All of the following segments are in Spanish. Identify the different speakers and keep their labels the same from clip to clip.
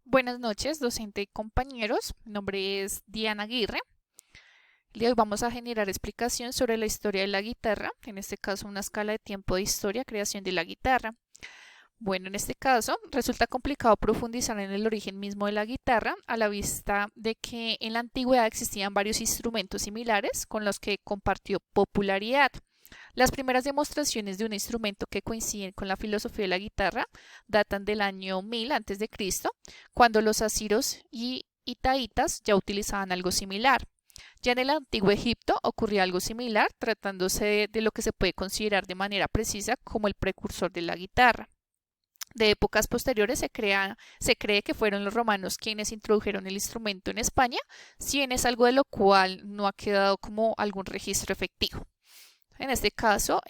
Speaker 1: Buenas noches, docente y compañeros. Mi nombre es Diana Aguirre. El día de hoy vamos a generar explicación sobre la historia de la guitarra, en este caso una escala de tiempo de historia, creación de la guitarra. Bueno, en este caso resulta complicado profundizar en el origen mismo de la guitarra a la vista de que en la antigüedad existían varios instrumentos similares con los que compartió popularidad. Las primeras demostraciones de un instrumento que coinciden con la filosofía de la guitarra datan del año 1000 a.C., cuando los asiros y hitaitas ya utilizaban algo similar. Ya en el antiguo Egipto ocurría algo similar, tratándose de lo que se puede considerar de manera precisa como el precursor de la guitarra. De épocas posteriores se cree que fueron los romanos quienes introdujeron el instrumento en España, si bien es algo de lo cual no ha quedado como algún registro efectivo. En este caso,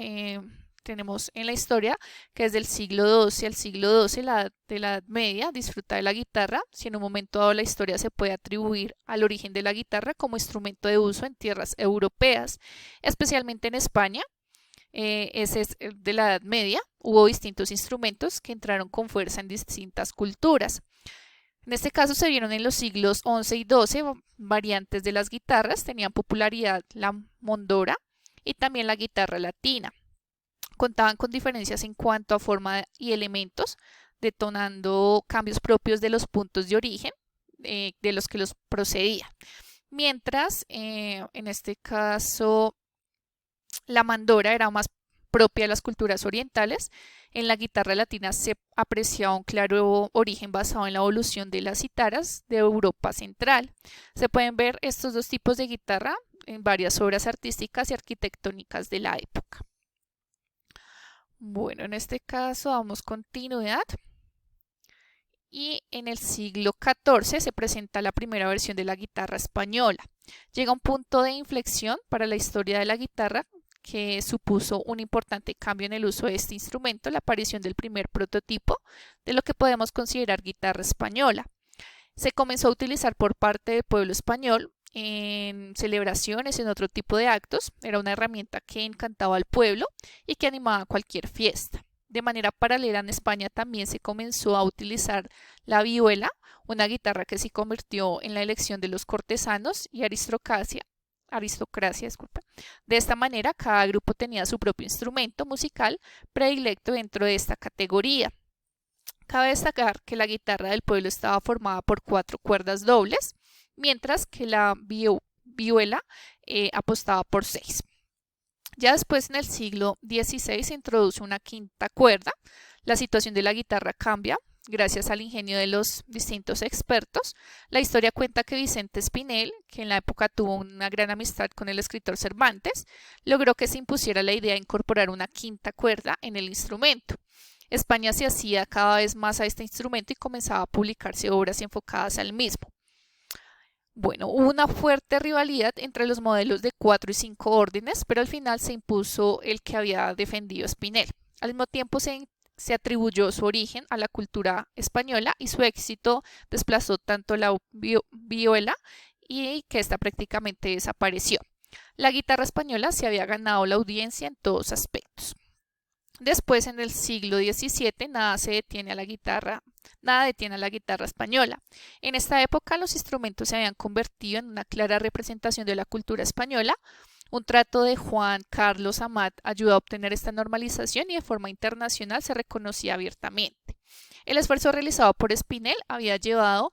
Speaker 1: tenemos en la historia que desde el siglo XII al siglo XII, de la Edad Media, disfruta de la guitarra. Si en un momento dado la historia se puede atribuir al origen de la guitarra como instrumento de uso en tierras europeas, especialmente en España, ese es de la Edad Media, hubo distintos instrumentos que entraron con fuerza en distintas culturas. En este caso se vieron en los siglos XI y XII variantes de las guitarras, tenían popularidad la mondora y también la guitarra latina. Contaban con diferencias en cuanto a forma y elementos, detonando cambios propios de los puntos de origen de los que los procedía. Mientras, en este caso, la mandora era más propia de las culturas orientales. En la guitarra latina se apreciaba un claro origen basado en la evolución de las citaras de Europa Central. Se pueden ver estos dos tipos de guitarra en varias obras artísticas y arquitectónicas de la época. Bueno, en este caso damos continuidad y en el siglo XIV se presenta la primera versión de la guitarra española. Llega un punto de inflexión para la historia de la guitarra que supuso un importante cambio en el uso de este instrumento, la aparición del primer prototipo de lo que podemos considerar guitarra española. Se comenzó a utilizar por parte del pueblo español en celebraciones, en otro tipo de actos. Era una herramienta que encantaba al pueblo y que animaba cualquier fiesta. De manera paralela en España también se comenzó a utilizar la vihuela, una guitarra que se convirtió en la elección de los cortesanos y aristocracia, disculpa. De esta manera, cada grupo tenía su propio instrumento musical predilecto dentro de esta categoría. Cabe destacar que la guitarra del pueblo estaba formada por cuatro cuerdas dobles, mientras que la vihuela apostaba por seis. Ya después, en el siglo XVI, se introduce una quinta cuerda. La situación de la guitarra cambia gracias al ingenio de los distintos expertos. La historia cuenta que Vicente Espinel, que en la época tuvo una gran amistad con el escritor Cervantes, logró que se impusiera la idea de incorporar una quinta cuerda en el instrumento. España se hacía cada vez más a este instrumento y comenzaba a publicarse obras enfocadas al mismo. Bueno, hubo una fuerte rivalidad entre los modelos de 4 y 5 órdenes, pero al final se impuso el que había defendido Spinel. Al mismo tiempo se atribuyó su origen a la cultura española y su éxito desplazó tanto la vihuela y que esta prácticamente desapareció. La guitarra española se había ganado la audiencia en todos aspectos. Después, en el siglo XVII, nada detiene a la guitarra española. En esta época, los instrumentos se habían convertido en una clara representación de la cultura española. Un trato de Juan Carlos Amat ayudó a obtener esta normalización y de forma internacional se reconocía abiertamente. El esfuerzo realizado por Spinel había llevado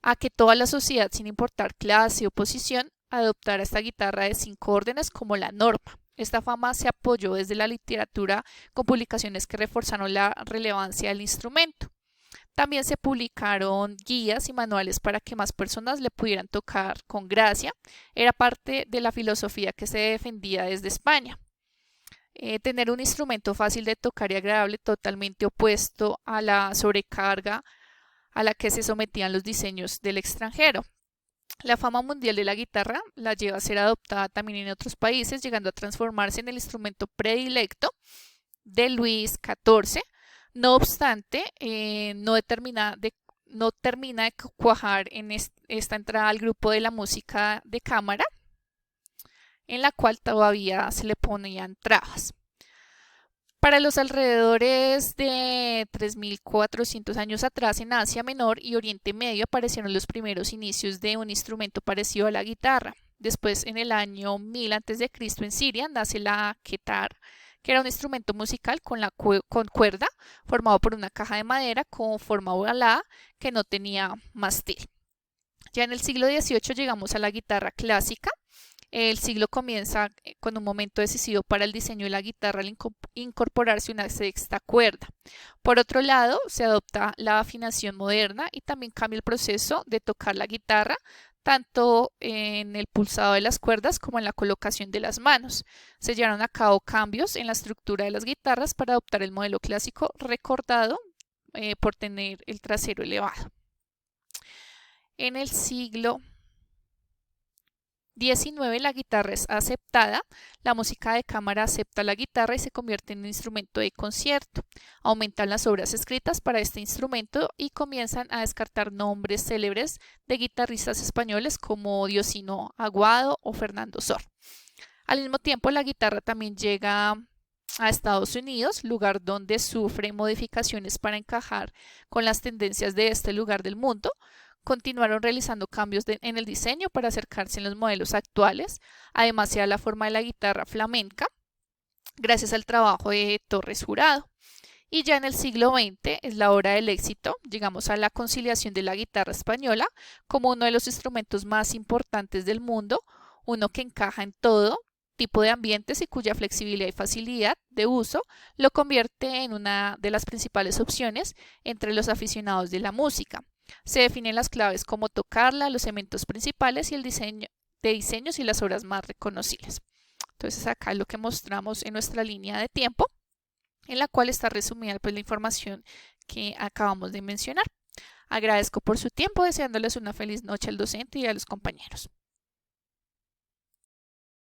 Speaker 1: a que toda la sociedad, sin importar clase o posición, adoptara esta guitarra de 5 órdenes como la norma. Esta fama se apoyó desde la literatura con publicaciones que reforzaron la relevancia del instrumento. También se publicaron guías y manuales para que más personas le pudieran tocar con gracia. Era parte de la filosofía que se defendía desde España. Tener un instrumento fácil de tocar y agradable, totalmente opuesto a la sobrecarga a la que se sometían los diseños del extranjero. La fama mundial de la guitarra la lleva a ser adoptada también en otros países, llegando a transformarse en el instrumento predilecto de Luis XIV. No obstante, no termina de cuajar en esta entrada al grupo de la música de cámara, en la cual todavía se le ponían trabas. Para los alrededores de 3.400 años atrás, en Asia Menor y Oriente Medio aparecieron los primeros inicios de un instrumento parecido a la guitarra. Después, en el año 1000 a.C., en Siria, nace la ketar, que era un instrumento musical con cuerda, formado por una caja de madera con forma ovalada que no tenía mástil. Ya en el siglo XVIII llegamos a la guitarra clásica. El siglo comienza con un momento decisivo para el diseño de la guitarra al incorporarse una sexta cuerda. Por otro lado, se adopta la afinación moderna y también cambia el proceso de tocar la guitarra, tanto en el pulsado de las cuerdas como en la colocación de las manos. Se llevaron a cabo cambios en la estructura de las guitarras para adoptar el modelo clásico recordado por tener el trasero elevado. En el siglo XIX la guitarra es aceptada, la música de cámara acepta la guitarra y se convierte en un instrumento de concierto. Aumentan las obras escritas para este instrumento y comienzan a descartar nombres célebres de guitarristas españoles como Diosino Aguado o Fernando Sor. Al mismo tiempo, la guitarra también llega a Estados Unidos, lugar donde sufre modificaciones para encajar con las tendencias de este lugar del mundo. Continuaron realizando cambios en el diseño para acercarse en los modelos actuales. Además, se da la forma de la guitarra flamenca, gracias al trabajo de Torres Jurado. Y ya en el siglo XX es la hora del éxito. Llegamos a la conciliación de la guitarra española como uno de los instrumentos más importantes del mundo, uno que encaja en todo tipo de ambientes y cuya flexibilidad y facilidad de uso lo convierte en una de las principales opciones entre los aficionados de la música. Se definen las claves como tocarla, los elementos principales y el diseño de diseños y las obras más reconocibles. Entonces acá es lo que mostramos en nuestra línea de tiempo, en la cual está resumida pues, la información que acabamos de mencionar. Agradezco por su tiempo, deseándoles una feliz noche al docente y a los compañeros.